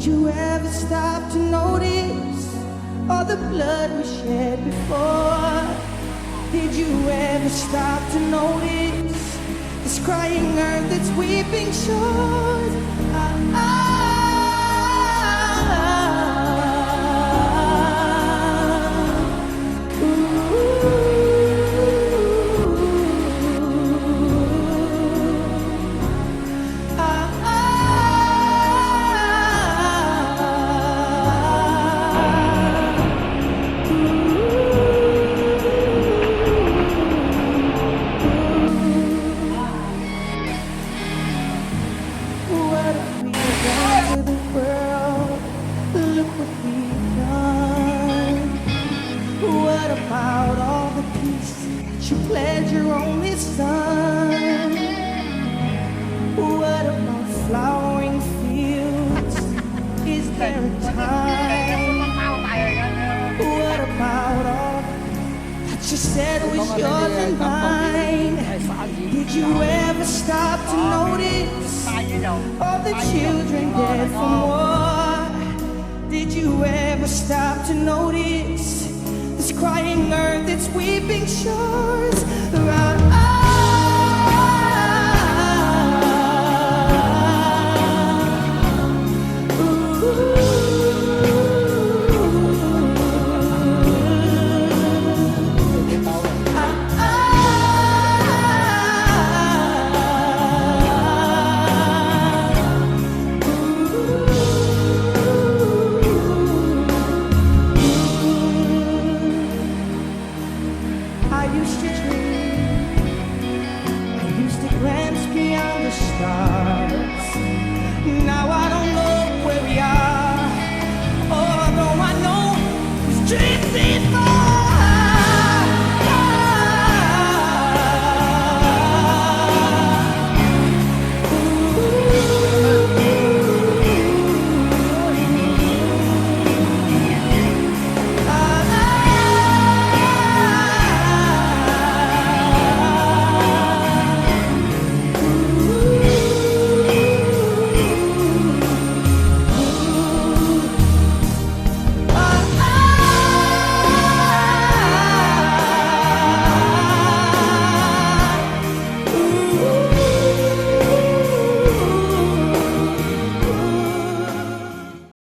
you ever stop to notice all the blood we shed before? Did you ever stop to notice this crying earth that's weeping shores? You pledged your only son. What about flowering fields? Is there a time? What about all that you said was yours and mine? Did you ever stop to notice all the children dead from war? Did you ever stop to notice this crying earth, its weeping shores?